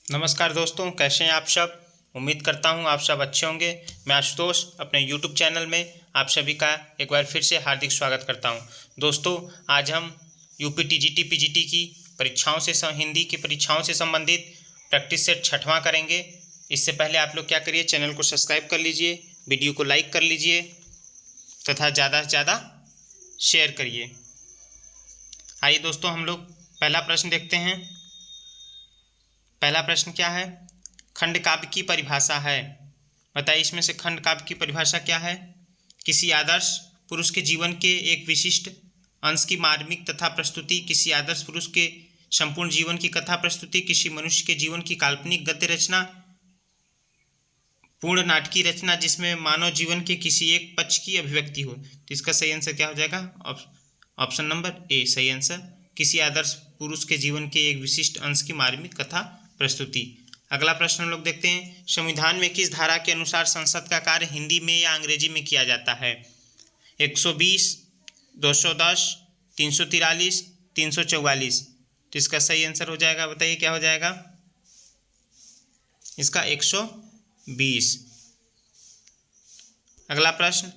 नमस्कार दोस्तों, कैसे हैं आप सब। उम्मीद करता हूं आप सब अच्छे होंगे। मैं आशुतोष अपने YouTube चैनल में आप सभी का एक बार फिर से हार्दिक स्वागत करता हूं। दोस्तों, आज हम यूपी टीजीटी पीजीटी की परीक्षाओं से हिंदी की परीक्षाओं से संबंधित प्रैक्टिस सेट 6वां करेंगे। इससे पहले आप लोग क्या करिए, चैनल को सब्सक्राइब कर लीजिए, वीडियो को लाइक कर लीजिए तथा ज़्यादा से ज़्यादा शेयर करिए। आइए दोस्तों, हम लोग पहला प्रश्न देखते हैं। पहला प्रश्न क्या है? खंड काव्य की परिभाषा है। बताइए, इसमें से खंड काव्य की परिभाषा क्या है? किसी आदर्श पुरुष के जीवन के एक विशिष्ट अंश की मार्मिक तथा प्रस्तुति, किसी आदर्श पुरुष के संपूर्ण जीवन की कथा प्रस्तुति, किसी मनुष्य के जीवन की काल्पनिक गद्य रचना, पूर्ण नाटकीय रचना जिसमें मानव जीवन के किसी एक पक्ष की अभिव्यक्ति हो। तो इसका सही आंसर क्या हो जाएगा? ऑप्शन नंबर ए सही आंसर। किसी आदर्श पुरुष के जीवन के एक विशिष्ट अंश की मार्मिक कथा प्रस्तुति। अगला प्रश्न हम लोग देखते हैं। संविधान में किस धारा के अनुसार संसद का कार्य हिंदी में या अंग्रेजी में किया जाता है? 120, 210, 343, 344। तो इसका सही आंसर हो जाएगा, बताइए क्या हो जाएगा? इसका 120। अगला प्रश्न,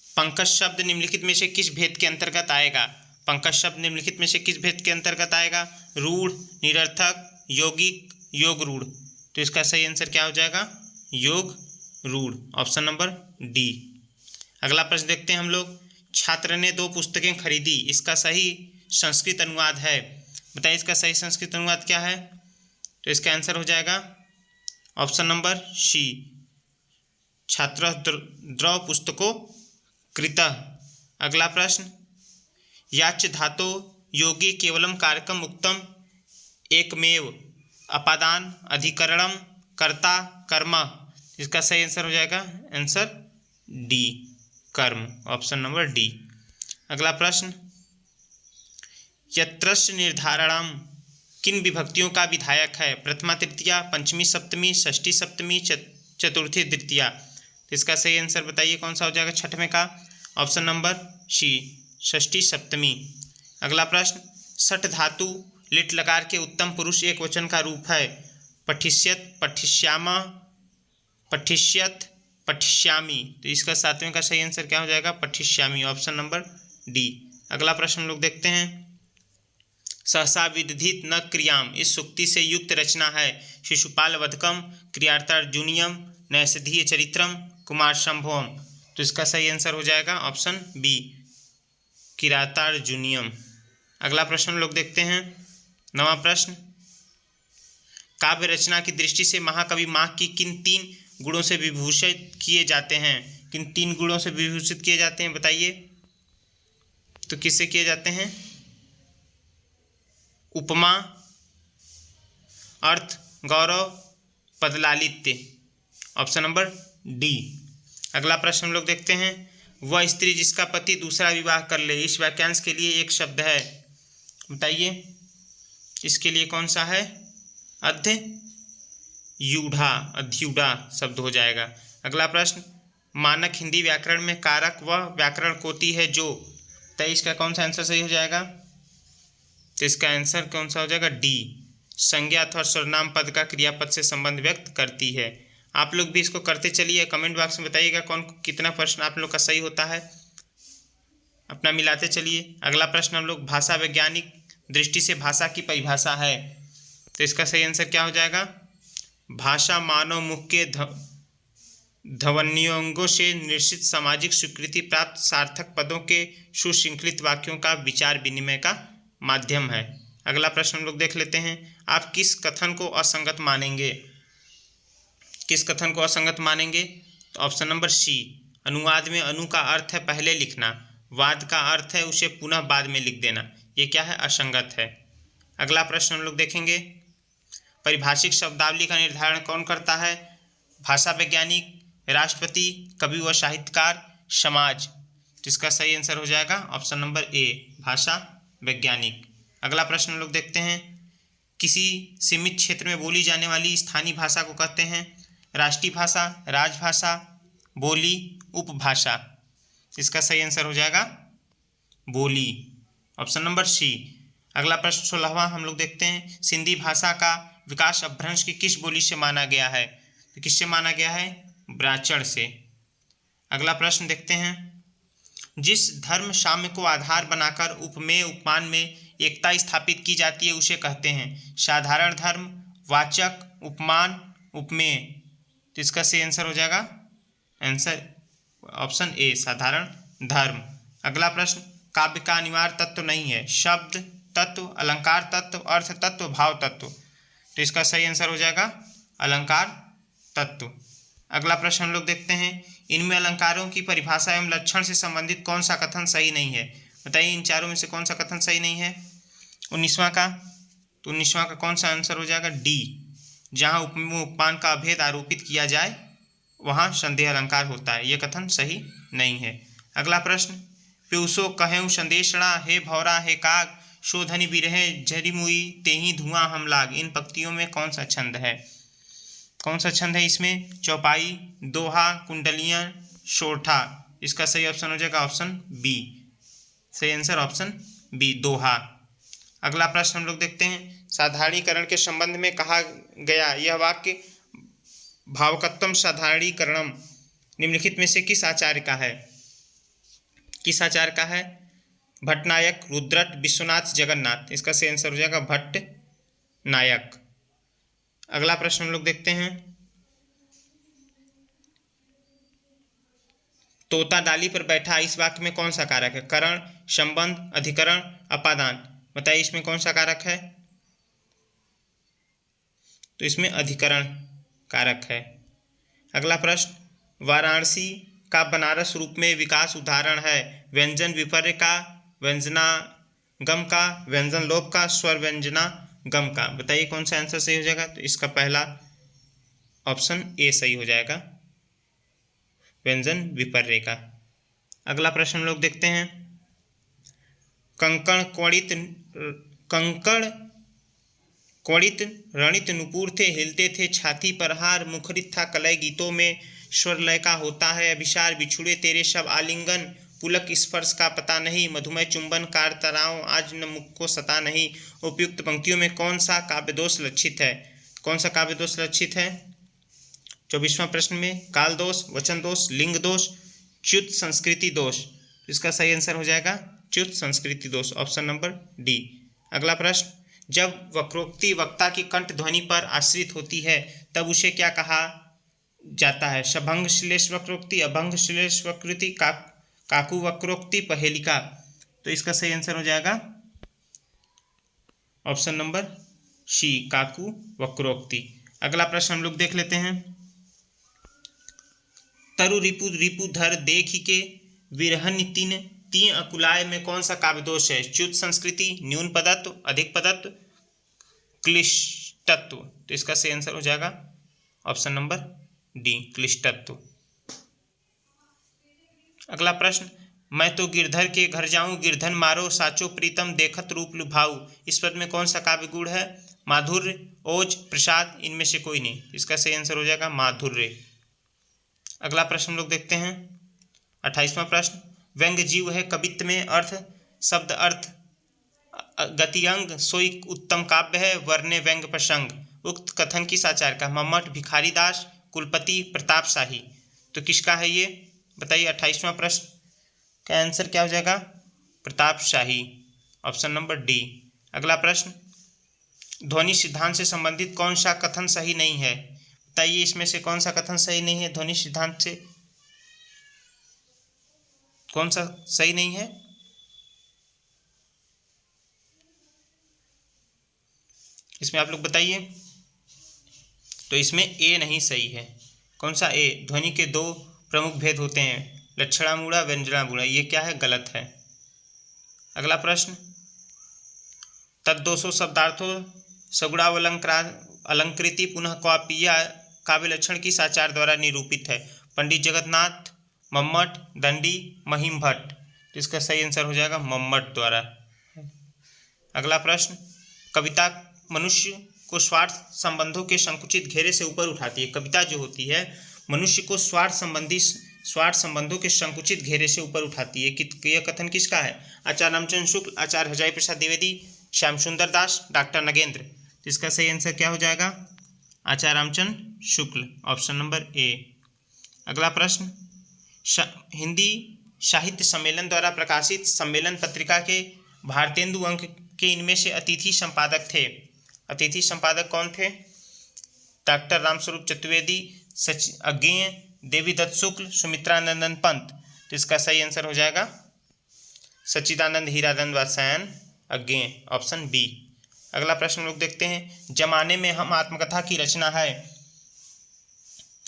पंकज शब्द निम्नलिखित में से किस भेद के अंतर्गत आएगा? पंकज शब्द निम्नलिखित में से किस भेद के अंतर्गत आएगा? रूढ़, निरर्थक, यौगिक, योग रूढ़। तो इसका सही आंसर क्या हो जाएगा? योग रूढ़, ऑप्शन नंबर डी। अगला प्रश्न देखते हैं हम लोग। छात्र ने 2 पुस्तकें खरीदी, इसका सही संस्कृत अनुवाद है। बताइए इसका सही संस्कृत अनुवाद क्या है? तो इसका आंसर हो जाएगा ऑप्शन नंबर सी, छात्र द्रव पुस्तकों कृतः। अगला प्रश्न, याच धातो योगी केवलम कारकम उक्तम एकमेव अपादान अधिकरणम कर्ता कर्म। इसका सही आंसर हो जाएगा आंसर डी, कर्म, ऑप्शन नंबर डी। अगला प्रश्न, यत्रस्य निर्धारणम किन विभक्तियों का विधायक है? प्रथमा तृतीया, पंचमी सप्तमी, षष्ठी सप्तमी, चतुर्थी द्वितीया। तो इसका सही आंसर बताइए कौन सा हो जाएगा 6वें का? ऑप्शन नंबर सी, षष्ठी सप्तमी। अगला प्रश्न, सठ धातु लिट लकार के उत्तम पुरुष एक वचन का रूप है। पठिष्यत, पठिष्यामा, पठिष्यत, पठिष्यामी। तो इसका 7वें का सही आंसर क्या हो जाएगा? पठिष्यामी, ऑप्शन नंबर डी। अगला प्रश्न हम लोग देखते हैं। सहसा विदधित न क्रियाम इस सूक्ति से युक्त रचना है। शिशुपाल वधकम, क्रियार्थार्जुनियम, नैषधीय चरित्रम, कुमार संभवम। तो इसका सही आंसर हो जाएगा ऑप्शन बी, किरातार्जुनियम। अगला प्रश्न हम लोग देखते हैं। 9वां प्रश्न, काव्य रचना की दृष्टि से महाकवि माह की किन 3 गुणों से विभूषित किए जाते हैं? किन 3 गुणों से विभूषित किए जाते हैं बताइए? तो किससे किए जाते हैं? उपमा, अर्थ, गौरव, पदलालित्य, ऑप्शन नंबर डी। अगला प्रश्न हम लोग देखते हैं। वह स्त्री जिसका पति दूसरा विवाह कर ले, इस वाक्यांश के लिए एक शब्द है, बताइए इसके लिए कौन सा है? अध्ययूढ़ा, अध्यूढ़ा शब्द हो जाएगा। अगला प्रश्न, मानक हिंदी व्याकरण में कारक वह व्याकरण कोटि है जो, तो इसका कौन सा आंसर सही हो जाएगा? तो इसका आंसर कौन सा हो जाएगा? डी, संज्ञा अथवा सर्वनाम पद का क्रियापद से संबंध व्यक्त करती है। आप लोग भी इसको करते चलिए, कमेंट बॉक्स में बताइएगा कौन कितना प्रश्न आप लोग का सही होता है, अपना मिलाते चलिए। अगला प्रश्न हम लोग, भाषा वैज्ञानिक दृष्टि से भाषा की परिभाषा है, तो इसका सही आंसर क्या हो जाएगा? भाषा मानव मुख के ध्वन्योंगों से निश्चित सामाजिक स्वीकृति प्राप्त सार्थक पदों के सुशृंखलित वाक्यों का विचार विनिमय का माध्यम है। अगला प्रश्न हम लोग देख लेते हैं। आप किस कथन को असंगत मानेंगे? किस कथन को असंगत मानेंगे? तो ऑप्शन नंबर सी, अनुवाद में अनु का अर्थ है पहले लिखना, वाद का अर्थ है उसे पुनः बाद में लिख देना, ये क्या है? असंगत है। अगला प्रश्न हम लोग देखेंगे। परिभाषिक शब्दावली का निर्धारण कौन करता है? भाषा वैज्ञानिक, राष्ट्रपति, कवि व साहित्यकार, समाज। तो इसका सही आंसर हो जाएगा ऑप्शन नंबर ए, भाषा वैज्ञानिक। अगला प्रश्न हम लोग देखते हैं। किसी सीमित क्षेत्र में बोली जाने वाली स्थानीय भाषा को कहते हैं? राष्ट्रीय भाषा, राजभाषा, बोली, उपभाषा। इसका सही आंसर हो जाएगा बोली, ऑप्शन नंबर सी। अगला प्रश्न 16वां हम लोग देखते हैं, सिंधी भाषा का विकास अपभ्रंश की किस बोली से माना गया है? तो किससे माना गया है? ब्राह्मण से। अगला प्रश्न देखते हैं, जिस धर्म साम्य को आधार बनाकर उपमेय उपमान में एकता स्थापित की जाती है उसे कहते हैं साधारण धर्म, वाचक, उपमान, उपमेय। तो इसका सही आंसर हो जाएगा आंसर ऑप्शन ए साधारण धर्म। अगला प्रश्न, काव्य का अनिवार्य तत्व नहीं है शब्द तत्व, अलंकार तत्व, अर्थ तत्व, भाव तत्व। तो इसका सही आंसर हो जाएगा अलंकार तत्व। अगला प्रश्न हम लोग देखते हैं, इनमें अलंकारों की परिभाषा एवं लक्षण से संबंधित कौन सा कथन सही नहीं है? बताइए इन चारों में से कौन सा कथन सही नहीं है? 19वां का, तो 19वां का कौन सा आंसर हो जाएगा? डी, जहाँ उपमेय उपमान का अभेद आरोपित किया जाए वहाँ संदेह अलंकार होता है, यह कथन सही नहीं है। अगला प्रश्न, प्यूसो कहें संदेशणा हे भौरा हे काग शोधनि बिरहे झरिमुई तेही धुआं हम लाग। इन पंक्तियों में कौन सा छंद है? कौन सा छंद है इसमें? चौपाई, दोहा, कुंडलियां, सोरठा। इसका सही ऑप्शन हो जाएगा ऑप्शन बी, सही आंसर ऑप्शन बी, दोहा। अगला प्रश्न हम लोग देखते हैं, साधारणीकरण के संबंध में कहा गया यह वाक्य भावकत्वम साधारणीकरणम निम्नलिखित में से किस आचार्य का है? किस आचार्य का है? भट्टनायक, रुद्रट, विश्वनाथ, जगन्नाथ। इसका सही आंसर हो जाएगा भट्ट नायक। अगला प्रश्न हम लोग देखते हैं, तोता डाली पर बैठा इस वाक्य में कौन सा कारक है? करण, संबंध, अधिकरण, अपादान। बताइए इसमें कौन सा कारक है? तो इसमें अधिकरण कारक है। अगला प्रश्न, वाराणसी का बनारस रूप में विकास उदाहरण है व्यंजन विपर्य का, व्यंजनागम का, व्यंजन लोप का, स्वर व्यंजनागम का। बताइए कौन सा आंसर सही हो जाएगा? तो इसका पहला ऑप्शन ए सही हो जाएगा, व्यंजन विपर्य का। अगला प्रश्न हम लोग देखते हैं, कंकण क्वणित रणित नुपुर थे, हिलते थे छाती पर हार, मुखरित था कलय गीतों में स्वर लय का होता है अभिसार, बिछुड़े तेरे सब आलिंगन, पुलक स्पर्श का पता नहीं, मधुमय चुंबन कार तराओं आज न मुख को सता नहीं। उपयुक्त पंक्तियों में कौन सा काव्य दोष लक्षित है? कौन सा काव्य दोष लक्षित है? 24वां प्रश्न में काल दोष, वचन दोष, लिंग दोष, च्युत संस्कृति दोष। इसका सही आंसर हो जाएगा च्युत संस्कृति दोष, ऑप्शन नंबर डी। अगला प्रश्न, जब वक्रोक्ति वक्ता की कंठ ध्वनि पर आश्रित होती है तब उसे क्या कहा जाता है? सभंग श्लेष वक्रोक्ति, अभंग श्लेष वक्रोक्ति, काकू वक्रोक्ति, पहेलिका। तो इसका सही आंसर हो जाएगा ऑप्शन नंबर सी, काकू वक्रोक्ति। अगला प्रश्न हम लोग देख लेते हैं, तरु रिपु रिपु धर देख के विरहन तीन अकुलाय में कौन सा काव्य दोष है? च्युत संस्कृति, न्यून पदत्व, अधिक पदत्व, क्लिष्टत्व। तो इसका सही आंसर हो जाएगा ऑप्शन नंबर डी, क्लिष्टत्व। अगला प्रश्न, मैं तो गिरधर के घर जाऊं गिरधन मारो साचो प्रीतम देखत रूप लुभाऊ। इस पद में कौन सा काव्य गुण है? माधुर्य, ओज, प्रसाद, इनमें से कोई नहीं। इसका सही आंसर हो जाएगा माधुर्य। अगला प्रश्न हम लोग देखते हैं 28वां प्रश्न, व्यंग जीव है कवित्व में अर्थ शब्द अर्थ गतिअंग सोई उत्तम काव्य है वर्ण्य व्यंग प्रसंग। उक्त कथन किस आचार्य का? मम्मट, भिखारी दास, कुलपति, प्रताप शाही। तो किसका है ये? बताइए 28वां प्रश्न का आंसर क्या हो जाएगा? Pratap Shahi, option number D. अगला प्रश्न, ध्वनि सिद्धांत से संबंधित कौन सा कथन सही नहीं है? बताइए इसमें से कौन सा कथन सही नहीं है? ध्वनि सिद्धांत से कौन सा सही नहीं है? इसमें आप लोग बताइए। तो इसमें ए नहीं सही है। कौन सा ए? ध्वनि के दो प्रमुख भेद होते हैं, लक्षणामूढ़ा, व्यंजनामूढ़ा। ये क्या है? गलत है। अगला प्रश्न, तद्दोषो शब्दार्थो सगुणावलंकृति पुनः क्वापीय काव्य लक्षण किस आचार्य द्वारा निरूपित है? पंडित जगन्नाथ, मम्मट, दंडी, महिम भट्ट। तो इसका सही आंसर हो जाएगा मम्मट द्वारा। अगला प्रश्न, कविता मनुष्य को स्वार्थ संबंधों के संकुचित घेरे से ऊपर उठाती है। कविता जो होती है मनुष्य को स्वार्थ संबंधों के संकुचित घेरे से ऊपर उठाती है। यह कथन किसका है? आचार्य रामचंद्र शुक्ल, आचार्य हजारी प्रसाद द्विवेदी, श्याम सुंदर दास, डॉक्टर नगेंद्र। तो इसका सही आंसर क्या हो जाएगा? आचार्य रामचंद्र शुक्ल, ऑप्शन नंबर ए। अगला प्रश्न, हिंदी साहित्य सम्मेलन द्वारा प्रकाशित सम्मेलन पत्रिका के भारतेंदु अंक के इनमें से अतिथि संपादक थे। अतिथि संपादक कौन थे? डॉक्टर रामस्वरूप चतुर्वेदी, अज्ञेय, देवीदत्त शुक्ल, सुमित्रानंदन पंत। तो इसका सही आंसर हो जाएगा सच्चिदानंद हीरानंद वात्स्यायन, अज्ञेय, ऑप्शन बी। अगला प्रश्न लोग देखते हैं, जमाने में हम आत्मकथा की रचना है।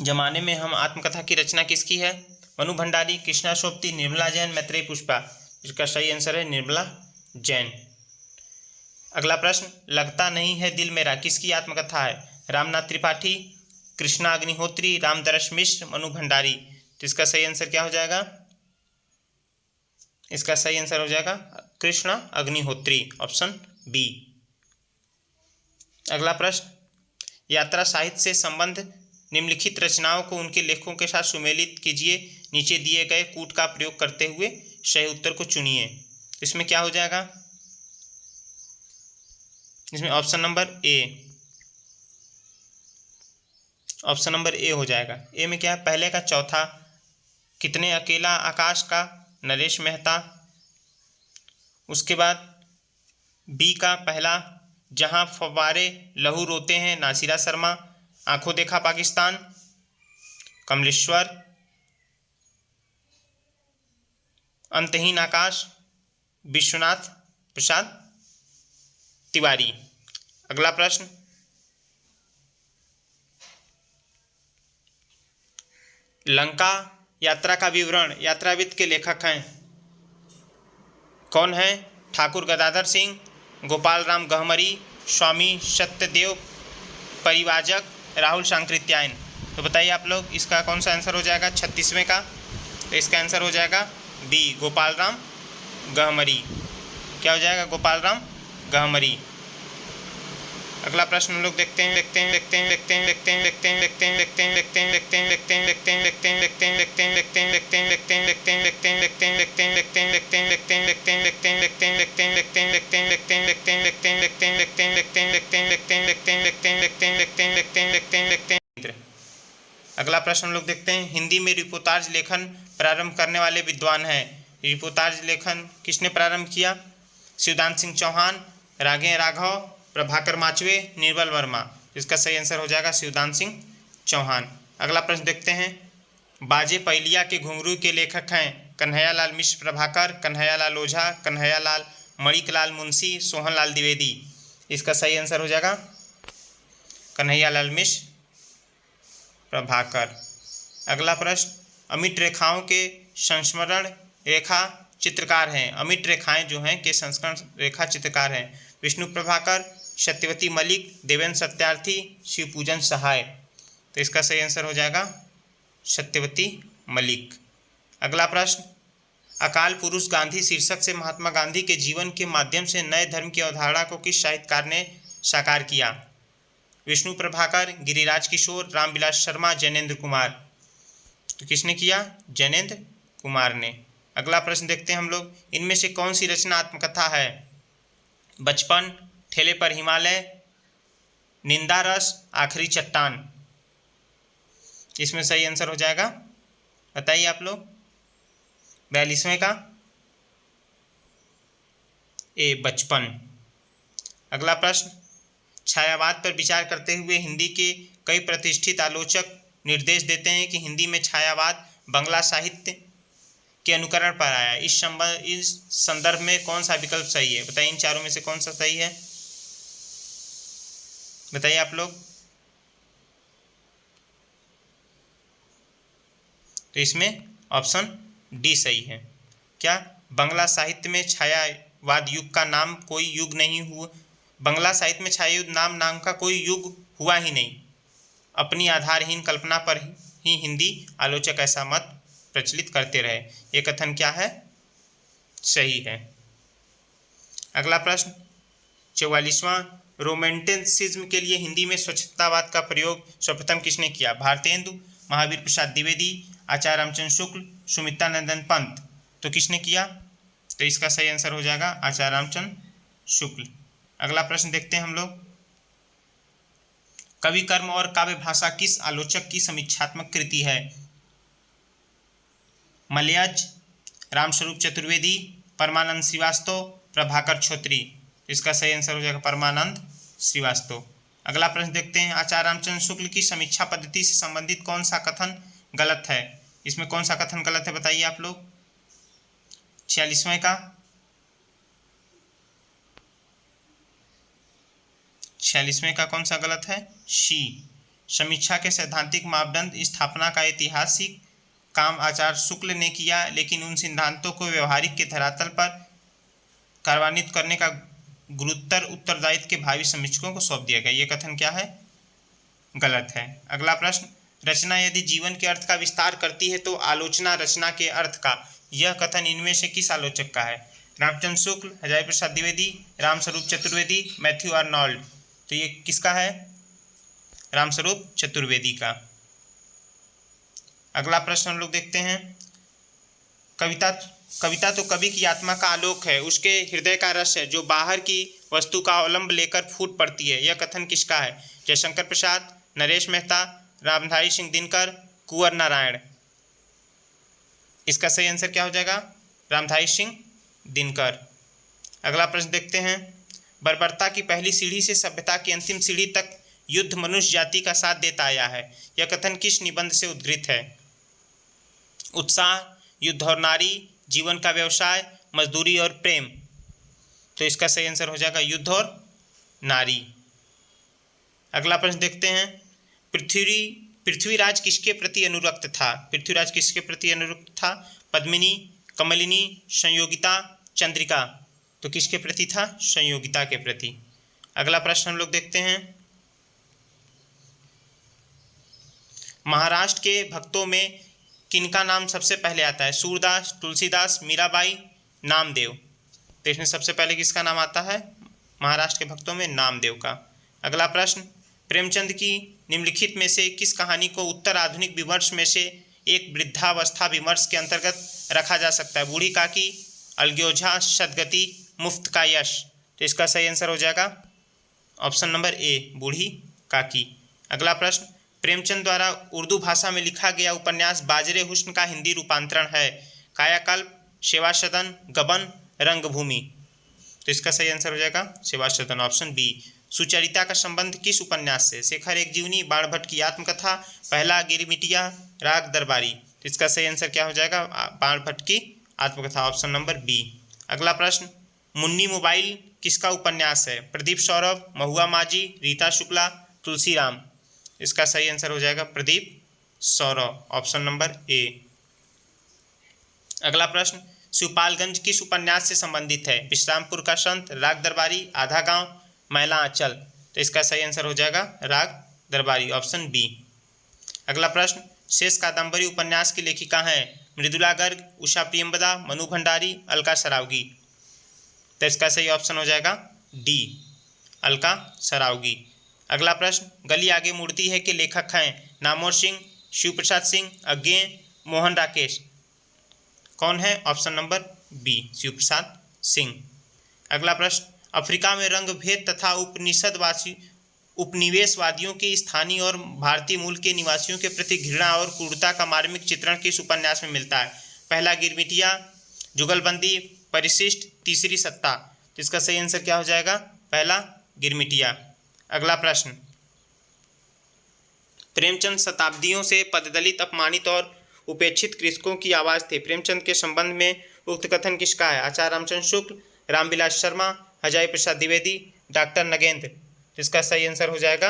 जमाने में हम आत्मकथा की रचना किसकी है? मनु भंडारी, कृष्णा सोपती, निर्मला जैन, मैत्रेयी पुष्पा। इसका सही आंसर है निर्मला जैन। अगला प्रश्न, लगता नहीं है दिल मेरा किसकी आत्मकथा है? रामनाथ त्रिपाठी, कृष्णा अग्निहोत्री, रामदरस मिश्र, मनु भंडारी। तो इसका सही आंसर क्या हो जाएगा? इसका सही आंसर हो जाएगा कृष्णा अग्निहोत्री, ऑप्शन बी। अगला प्रश्न, यात्रा साहित्य से संबंध निम्नलिखित रचनाओं को उनके लेखों के साथ सुमेलित कीजिए। नीचे दिए गए कूट का प्रयोग करते हुए सही उत्तर को चुनिए। इसमें क्या हो जाएगा? इसमें ऑप्शन नंबर ए, ऑप्शन नंबर ए हो जाएगा। ए में क्या है? पहले का चौथा, कितने अकेला आकाश का, नरेश मेहता। उसके बाद बी का पहला, जहां फव्वारे लहू रोते हैं, नासिरा शर्मा। आंखों देखा पाकिस्तान, कमलेश्वर। अंतहीन आकाश, विश्वनाथ प्रसाद तिवारी। अगला प्रश्न, लंका यात्रा का विवरण यात्राविद के लेखक हैं, कौन है? ठाकुर गदाधर सिंह, गोपाल राम गहमरी, स्वामी सत्यदेव परिवाजक, राहुल सांकृत्यायन। तो बताइए आप लोग, इसका कौन सा आंसर हो जाएगा 36वें का? तो इसका आंसर हो जाएगा बी, गोपाल राम गहमरी। क्या हो जाएगा? गोपाल राम गहमरी। अगला प्रश्न हम लोग देखते हैं। अगला प्रश्न हम लोग देखते हैं, हिंदी में रिपोर्टाज लेखन प्रारंभ करने वाले विद्वान हैं। रिपोर्टाज लेखन किसने प्रारंभ किया? शिवदान सिंह चौहान, राघेय राघव, प्रभाकर माचवे, निर्बल वर्मा। इसका सही आंसर हो जाएगा शिवदान सिंह चौहान। अगला प्रश्न देखते हैं, बाजे पहलिया के घुंघरू के लेखक हैं कन्हैयालाल मिश्र प्रभाकर, कन्हैयालाल ओझा, कन्हैयालाल मणिकलाल मुंशी, सोहनलाल द्विवेदी। इसका सही आंसर हो जाएगा कन्हैयालाल मिश्र प्रभाकर। अगला प्रश्न, अमिट रेखाओं के संस्मरण रेखा चित्रकार हैं। अमिट रेखाएं जो हैं के संस्करण रेखा चित्रकार हैं विष्णु प्रभाकर, सत्यवती मलिक, देवेंद्र सत्यार्थी, शिवपूजन सहाय। तो इसका सही आंसर हो जाएगा सत्यवती मलिक। अगला प्रश्न, अकाल पुरुष गांधी शीर्षक से महात्मा गांधी के जीवन के माध्यम से नए धर्म की अवधारणा को किस साहित्यकार ने साकार किया? विष्णु प्रभाकर, गिरिराज किशोर, रामविलास शर्मा, जैनेन्द्र कुमार। तो किसने किया? जैनेन्द्र कुमार ने। अगला प्रश्न देखते हैं हम लोग, इनमें से कौन सी रचना आत्मकथा है? बचपन, ठेले पर हिमालय, निंदा रस, आखिरी चट्टान। इसमें सही आंसर हो जाएगा, बताइए आप लोग, 42वें का ए, बचपन। अगला प्रश्न, छायावाद पर विचार करते हुए हिंदी के कई प्रतिष्ठित आलोचक निर्देश देते हैं कि हिंदी में छायावाद बांग्ला साहित्य के अनुकरण पर आया। इस संदर्भ में कौन सा विकल्प सही है? बताइए, इन चारों में से कौन सा सही है? बताइए आप लोग। तो इसमें ऑप्शन डी सही है। क्या? बांग्ला साहित्य में छायावाद युग का नाम कोई युग नहीं हुआ। बांग्ला साहित्य में छायायुग नाम का कोई युग हुआ ही नहीं। अपनी आधारहीन कल्पना पर ही हिंदी आलोचक ऐसा मत प्रचलित करते रहे। ये कथन क्या है? सही है। अगला प्रश्न, 44वां, रोमांटिसिज्म के लिए हिंदी में स्वच्छतावाद का प्रयोग सर्वप्रथम किसने किया? भारतेंदु, महावीर प्रसाद द्विवेदी, आचार्य रामचंद्र शुक्ल, सुमित्रानंदन पंत। तो किसने किया? तो इसका सही आंसर हो जाएगा आचार्य रामचंद्र शुक्ल, अगला प्रश्न देखते हैं हम लोग। कवि कर्म और काव्य भाषा किस आलोचक की समीक्षात्मक कृति है? मलयज, रामस्वरूप चतुर्वेदी, परमानंद श्रीवास्तव, प्रभाकर छोत्री। इसका सही आंसर हो जाएगा परमानंद श्रीवास्तव। अगला प्रश्न देखते हैं। आचार्य रामचंद्र शुक्ल की समीक्षा पद्धति से संबंधित कौन सा कथन गलत है? इसमें कौन सा कथन गलत है बताइए आप लोग। 46वें का 46वें का कौन सा गलत है? शी। समीक्षा के सैद्धांतिक मापदंड स्थापना का ऐतिहासिक काम आचार्य शुक्ल ने किया, लेकिन उन सिद्धांतों को व्यवहारिक के धरातल पर कार्यान्वित करने का गुरुतर उत्तरदायित्व के भावी समीक्षकों को सौंप दिया गया। ये कथन क्या है? गलत है। अगला प्रश्न। रचना यदि जीवन के अर्थ का विस्तार करती है तो आलोचना रचना के अर्थ का, यह कथन इनमें से किस आलोचक का है? Ramchandra Shukla, Hazari Prasad Dwivedi, Ramswaroop Chaturvedi, Matthew Arnold. तो ये किसका है? रामस्वरूप चतुर्वेदी का। अगला प्रश्न हम लोग देखते हैं। कविता तो कवि की आत्मा का आलोक है, उसके हृदय का रस है जो बाहर की वस्तु का अवलंब लेकर फूट पड़ती है। यह कथन किसका है? जयशंकर प्रसाद, नरेश मेहता, रामधारी सिंह दिनकर, कुंवर नारायण। इसका सही आंसर क्या हो जाएगा? रामधारी सिंह दिनकर। अगला प्रश्न देखते हैं। बर्बरता की पहली सीढ़ी से सभ्यता की अंतिम सीढ़ी तक युद्ध मनुष्य जाति का साथ देता आया है। यह कथन किस निबंध से उद्धृत है? उत्साह, युद्ध और नारी, जीवन का व्यवसाय, मजदूरी और प्रेम। तो इसका सही आंसर हो जाएगा युद्ध और नारी। अगला प्रश्न देखते हैं। पृथ्वीराज किसके प्रति अनुरक्त था? पृथ्वीराज किसके प्रति अनुरक्त था? पद्मिनी, कमलिनी, संयोगिता, चंद्रिका। तो किसके प्रति था? संयोगिता के प्रति। अगला प्रश्न हम लोग देखते हैं। महाराष्ट्र के भक्तों में किनका नाम सबसे पहले आता है? सूरदास, तुलसीदास, मीराबाई, नामदेव। तो इसमें सबसे पहले किसका नाम आता है? महाराष्ट्र के भक्तों में नामदेव का। अगला प्रश्न। प्रेमचंद की निम्नलिखित में से किस कहानी को उत्तर आधुनिक विमर्श में से एक वृद्धावस्था विमर्श के अंतर्गत रखा जा सकता है? बूढ़ी काकी, अलग्योझा, सदगति, मुफ्त का यश। तो इसका सही आंसर हो जाएगा ऑप्शन नंबर ए, बूढ़ी काकी। अगला प्रश्न। प्रेमचंद द्वारा उर्दू भाषा में लिखा गया उपन्यास बाजरे हुस्न का हिंदी रूपांतरण है? कायाकल्प, सेवा सदन, गबन, रंगभूमि। तो इसका सही आंसर हो जाएगा सेवा सदन, ऑप्शन बी। सुचरिता का संबंध किस उपन्यास से? शेखर एक जीवनी, बाणभट्ट की आत्मकथा, पहला गिरमिटिया, राग दरबारी। तो इसका सही आंसर क्या हो जाएगा? बाणभट्ट की आत्मकथा, ऑप्शन नंबर बी। अगला प्रश्न। मुन्नी मोबाइल किसका उपन्यास है? प्रदीप सौरभ, महुआ माझी, रीता शुक्ला, तुलसीराम। इसका सही आंसर हो जाएगा प्रदीप सौरभ, ऑप्शन नंबर ए। अगला प्रश्न। शिवपालगंज किस उपन्यास से संबंधित है? विश्रामपुर का संत, राग दरबारी, आधा गांव, मैला आंचल। तो इसका सही आंसर हो जाएगा राग दरबारी, ऑप्शन बी। अगला प्रश्न। शेष कादंबरी उपन्यास की लेखिका हैं? मृदुला गर्ग, उषा प्रियंवदा, मनु भंडारी, अलका सरावगी। तो इसका सही ऑप्शन हो जाएगा डी, अलका सरावगी। अगला प्रश्न। गली आगे मुड़ती है के लेखक हैं? नामोर सिंह, शिव प्रसाद सिंह, अज्ञे, मोहन राकेश। कौन है? Option number B, Shiv Prasad Singh. अगला प्रश्न। अफ्रीका में रंग भेद तथा उपनिवेशवादियों के स्थानीय और भारतीय मूल के निवासियों के प्रति घृणा और क्रूरता का मार्मिक चित्रण किस उपन्यास में मिलता है? पहला गिरमिटिया, जुगलबंदी, परिशिष्ट, तीसरी सत्ता। तो इसका सही आंसर क्या हो जाएगा? पहला गिरमिटिया। अगला प्रश्न। प्रेमचंद शताब्दियों से पददलित, अपमानित और उपेक्षित कृषकों की आवाज़ थे। प्रेमचंद के संबंध में उक्त कथन किसका है? आचार्य रामचंद्र शुक्ल, रामविलास शर्मा, हजारी प्रसाद द्विवेदी, डॉक्टर नगेंद्र। इसका सही आंसर हो जाएगा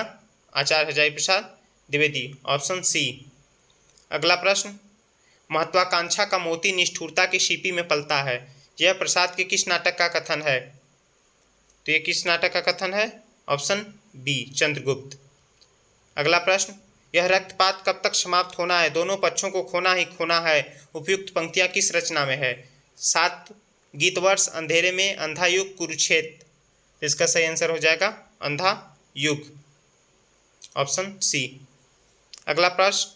आचार्य हजारी प्रसाद द्विवेदी, ऑप्शन सी। अगला प्रश्न। महत्वाकांक्षा का मोती निष्ठुरता की सीपी में पलता है, यह प्रसाद के किस नाटक का कथन है? तो ये किस नाटक का कथन है? Option B, Chandragupta. अगला प्रश्न। यह रक्तपात कब तक समाप्त होना है? दोनों पक्षों को खोना ही खोना है। उपयुक्त पंक्तियां किस रचना में है? 7 गीतवर्ष, अंधेरे में, अंधा युग, कुरुक्षेत्र। इसका सही आंसर हो जाएगा अंधा युग, ऑप्शन सी। अगला प्रश्न।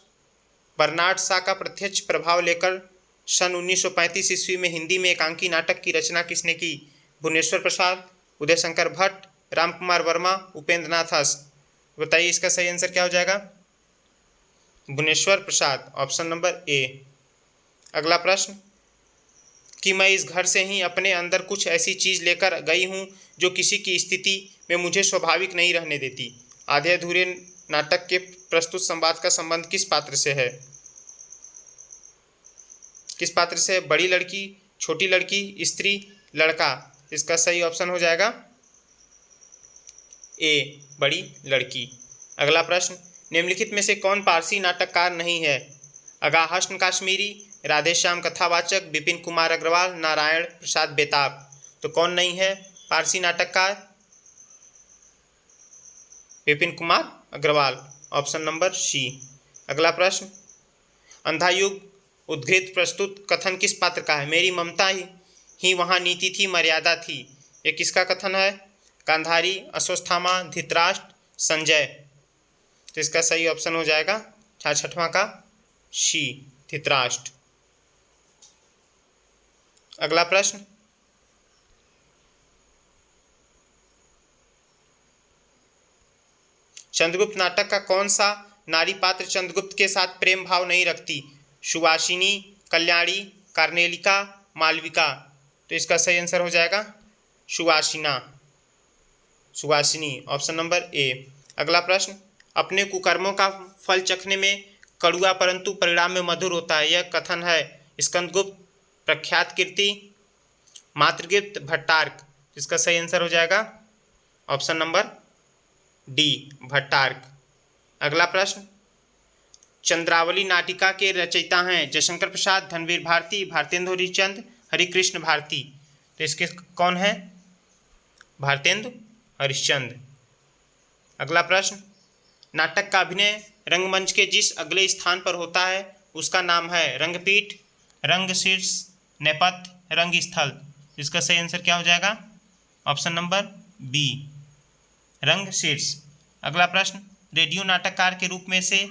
बर्नार्ड शॉ का प्रत्यक्ष प्रभाव लेकर सन 1935 ईस्वी में हिंदी में एकांकी नाटक की रचना किसने की? भुवनेश्वर प्रसाद, उदय शंकर भट्ट, रामकुमार वर्मा, उपेंद्र नाथ हंस। बताइए इसका सही आंसर क्या हो जाएगा? भुवनेश्वर प्रसाद, ऑप्शन नंबर ए। अगला प्रश्न कि मैं इस घर से ही अपने अंदर कुछ ऐसी चीज लेकर गई हूं जो किसी की स्थिति में मुझे स्वाभाविक नहीं रहने देती। आधे अधूरे नाटक के प्रस्तुत संवाद का संबंध किस पात्र से है? किस पात्र से? बड़ी लड़की, छोटी लड़की, स्त्री, लड़का। इसका सही ऑप्शन हो जाएगा ए, बड़ी लड़की। अगला प्रश्न निम्नलिखित में से कौन पारसी नाटककार नहीं है? अगा हसन काश्मीरी, राधेश्याम कथावाचक, विपिन कुमार अग्रवाल, नारायण प्रसाद बेताब। तो कौन नहीं है पारसी नाटककार? Vipin Kumar Agarwal, option number C. अगला प्रश्न अंधा युग उद्घृत प्रस्तुत कथन किस पात्र का है? मेरी ममता ही वहाँ नीति थी, मर्यादा थी। ये किसका कथन है? गांधारी, अश्वत्थामा, धृतराष्ट्र, संजय। तो इसका सही ऑप्शन हो जाएगा 66वां का सी, धृतराष्ट्र। अगला प्रश्न चंद्रगुप्त नाटक का कौन सा नारी पात्र चंद्रगुप्त के साथ प्रेम भाव नहीं रखती? सुवासिनी, कल्याणी, कार्नेलिका, मालविका। तो इसका सही आंसर हो जाएगा सुवासिना, सुवासिनी, ऑप्शन नंबर ए। अगला प्रश्न अपने कुकर्मों का फल चखने में कड़ुआ परंतु परिणाम में मधुर होता है, यह कथन है स्कंदगुप्त, प्रख्यात कीर्ति, मातृगुप्त, भट्टार्क। इसका सही आंसर हो जाएगा ऑप्शन नंबर डी, भट्टार्क। अगला प्रश्न चंद्रावली नाटिका के रचयिता हैं जयशंकर प्रसाद, धनवीर भारती, भारतेंदु हरिश्चंद्र, हरिकृष्ण भारती। तो इसके कौन है? भारतेंदु हरिश्चंद्र। अगला प्रश्न नाटक का अभिनय रंगमंच के जिस अगले स्थान पर होता है उसका नाम है रंगपीठ, रंगशीर्ष, नेपथ्य, रंगस्थल। इसका सही आंसर क्या हो जाएगा? ऑप्शन नंबर बी, रंगशीर्ष। अगला प्रश्न रेडियो नाटककार के रूप में से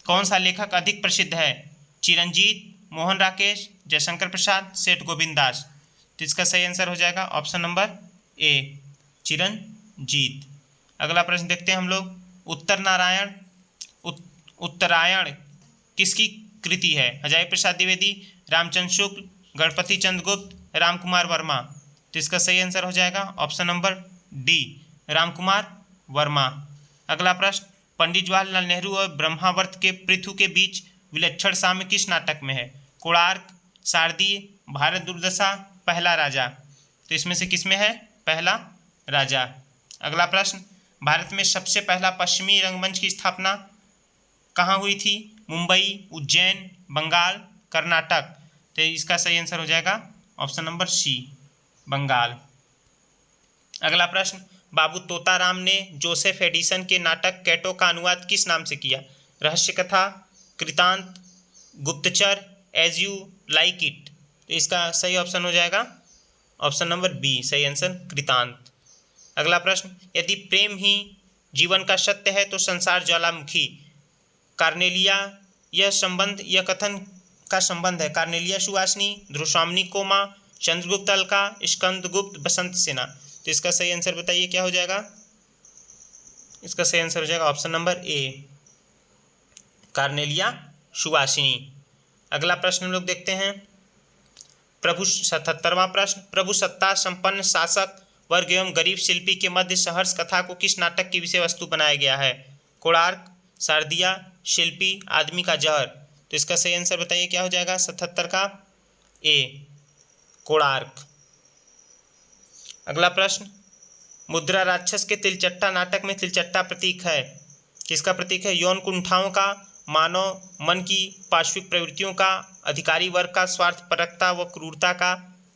कौन सा लेखक अधिक प्रसिद्ध है? चिरंजीत, मोहन राकेश, जयशंकर प्रसाद, सेठ गोविंद दास। तो इसका सही आंसर हो जाएगा ऑप्शन नंबर ए, चिरंजीत। अगला प्रश्न देखते हैं हम लोग उत्तरायण किसकी कृति है? हजारी प्रसाद द्विवेदी, रामचंद्र शुक्ल, गणपति चंद्र गुप्त, रामकुमार वर्मा। तो इसका सही आंसर हो जाएगा option number D, Ramkumar Verma. अगला प्रश्न पंडित जवाहरलाल नेहरू और ब्रह्मावर्त के पृथु के बीच विलक्षण साम्य किस नाटक में है? कोणार्क, शारदीय, भारत दुर्दशा, पहला राजा। तो इसमें से किस में है? पहला राजा। अगला प्रश्न भारत में सबसे पहला पश्चिमी रंगमंच की स्थापना कहाँ हुई थी? मुंबई, उज्जैन, बंगाल, कर्नाटक। तो इसका सही आंसर हो जाएगा ऑप्शन नंबर सी, बंगाल। अगला प्रश्न बाबू तोताराम ने जोसेफ एडिसन के नाटक कैटो का अनुवाद किस नाम से किया? रहस्य कथा, कृतांत, गुप्तचर, एज यू लाइक इट। तो इसका सही ऑप्शन हो जाएगा ऑप्शन नंबर बी, सही आंसर कृतांत। अगला प्रश्न यदि प्रेम ही जीवन का सत्य है तो संसार ज्वालामुखी, कार्नेलिया, यह कथन का संबंध है कार्नेलिया सुवासिनी, ध्रुवस्वामिनी कोमा, चंद्रगुप्त अलका, स्कंदगुप्त बसंत सेना। तो इसका सही आंसर बताइए क्या हो जाएगा? इसका सही आंसर हो जाएगा ऑप्शन नंबर ए, कार्नेलिया सुवासिनी। अगला प्रश्न हम लोग देखते हैं 77वां प्रश्न प्रभु सत्ता संपन्न शासक वर्ग एवं गरीब शिल्पी के मध्य संघर्ष कथा को किस नाटक की विषय वस्तु बनाया गया है? कोणार्क, शारदिया, शिल्पी, आदमी का जहर। तो इसका सही आंसर बताइए क्या हो जाएगा? 77 का ए, कोणार्क। अगला प्रश्न मुद्रा राक्षस के तिलचट्टा नाटक में तिलचट्टा प्रतीक है, किसका प्रतीक है? यौन कुंठाओं का, मानव मन की पाश्विक प्रवृत्तियों का, अधिकारी वर्ग का, स्वार्थपरकता व क्रूरता का,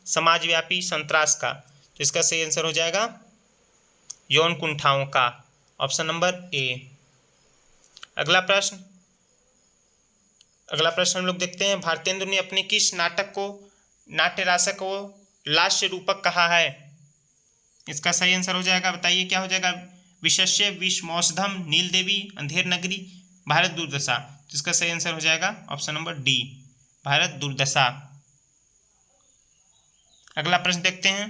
समाजव्यापी संत्रास का। तो इसका सही आंसर हो जाएगा यौन कुंठाओं का, ऑप्शन नंबर ए। अगला प्रश्न हम लोग देखते हैं भारतेंदु ने अपने किस नाटक को नाट्यरासा को लास्य रूपक कहा है? इसका सही आंसर हो जाएगा बताइए क्या हो जाएगा? विशस्य, विषमौषधम, नील देवी, अंधेर नगरी, भारत दुर्दशा। तो इसका सही आंसर हो जाएगा ऑप्शन नंबर डी, भारत दुर्दशा। अगला प्रश्न देखते हैं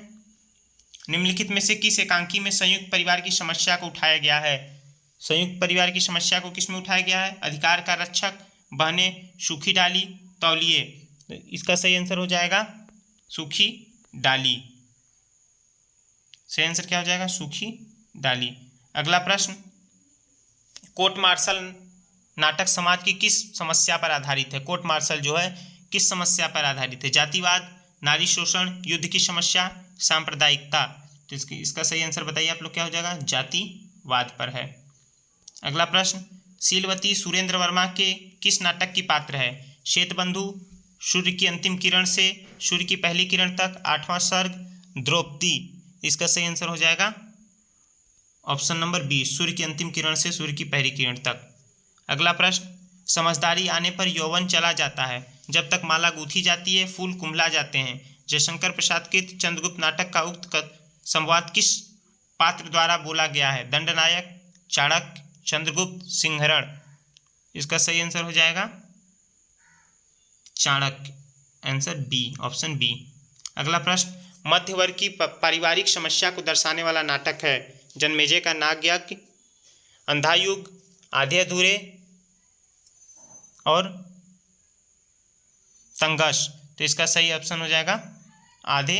निम्नलिखित में से किस एकांकी में संयुक्त परिवार की समस्या को उठाया गया है? संयुक्त परिवार की समस्या को किस में उठाया गया है? अधिकार का रक्षक, बहनें, सूखी डाली, तौलिए। तो इसका सही आंसर हो जाएगा सूखी डाली। सही आंसर क्या हो जाएगा? सूखी डाली। अगला प्रश्न, कोर्ट मार्शल नाटक समाज की किस समस्या पर आधारित है? कोर्ट मार्शल जो है किस समस्या पर आधारित है? जातिवाद, नारी शोषण, युद्ध की समस्या, सांप्रदायिकता। तो इसका सही आंसर बताइए आप लोग, क्या हो जाएगा? जातिवाद पर है। अगला प्रश्न, शीलवती सुरेंद्र वर्मा के किस नाटक की पात्र है? श्वेतबंधु, सूर्य की अंतिम किरण से सूर्य की पहली किरण तक, आठवां सर्ग, द्रौपदी। इसका सही आंसर हो जाएगा ऑप्शन नंबर बी, सूर्य की अंतिम किरण से सूर्य की पहली किरण तक। अगला प्रश्न, समझदारी आने पर यौवन चला जाता है, जब तक माला गूंथी जाती है, फूल कुम्हला जाते हैं। जयशंकर प्रसाद के चंद्रगुप्त नाटक का उक्त संवाद किस पात्र द्वारा बोला गया है? दंडनायक, चाणक्य, चंद्रगुप्त, सिंहरण। इसका सही आंसर हो जाएगा Chanakya. Answer B, option B. अगला प्रश्न, मध्य वर्ग की पारिवारिक समस्या को दर्शाने वाला नाटक है? जन्मेजय का नागयज्ञ, अंधा युग, आधे अधूरे और संघर्ष। तो इसका सही ऑप्शन हो जाएगा आधे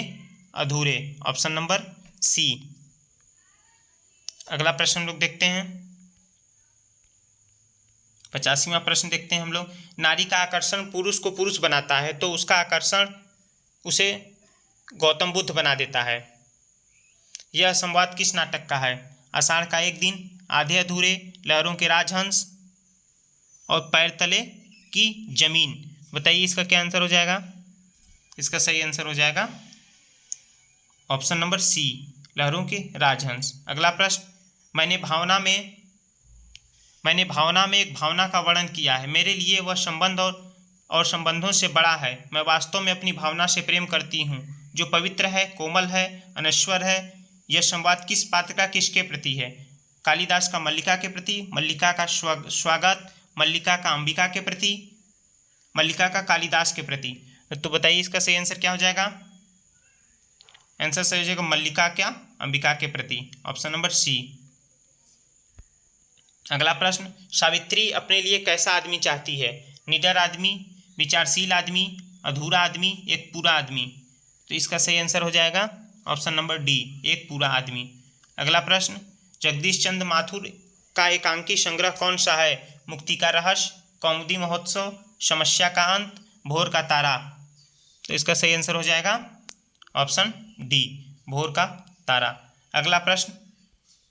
अधूरे, ऑप्शन नंबर सी। अगला प्रश्न हम लोग देखते हैं, 85वां प्रश्न देखते हैं हम लोग। नारी का आकर्षण पुरुष को पुरुष बनाता है, तो उसका आकर्षण उसे गौतम बुद्ध बना देता है। यह संवाद किस नाटक का है? आषाढ़ का एक दिन, आधे अधूरे, लहरों के राजहंस और पैर तले की जमीन। बताइए इसका क्या आंसर हो जाएगा? इसका सही आंसर हो जाएगा ऑप्शन नंबर सी, लहरों के राजहंस। अगला प्रश्न, मैंने भावना में एक भावना का वर्णन किया है। मेरे लिए वह संबंध और संबंधों से बड़ा है। मैं वास्तव में अपनी भावना से प्रेम करती हूँ, जो पवित्र है, कोमल है, अनश्वर है। यह संवाद किस पात्र का किसके प्रति है? कालिदास का मल्लिका के प्रति, मल्लिका का स्वागत, मल्लिका का अंबिका के प्रति, मल्लिका का कालिदास के प्रति। तो बताइए इसका सही आंसर क्या हो जाएगा? आंसर सही हो जाएगा मल्लिका क्या अंबिका के प्रति, ऑप्शन नंबर सी। अगला प्रश्न, सावित्री अपने लिए कैसा आदमी चाहती है? निडर आदमी, विचारशील आदमी, अधूरा आदमी, एक पूरा आदमी। तो इसका सही आंसर हो जाएगा ऑप्शन नंबर डी, एक पूरा आदमी। अगला प्रश्न, जगदीश चंद्र माथुर का एकांकी संग्रह कौन सा है? मुक्ति का रहस्य, कौमुदी महोत्सव, समस्या का अंत, भोर का तारा। तो इसका सही आंसर हो जाएगा ऑप्शन डी, भोर का तारा। अगला प्रश्न,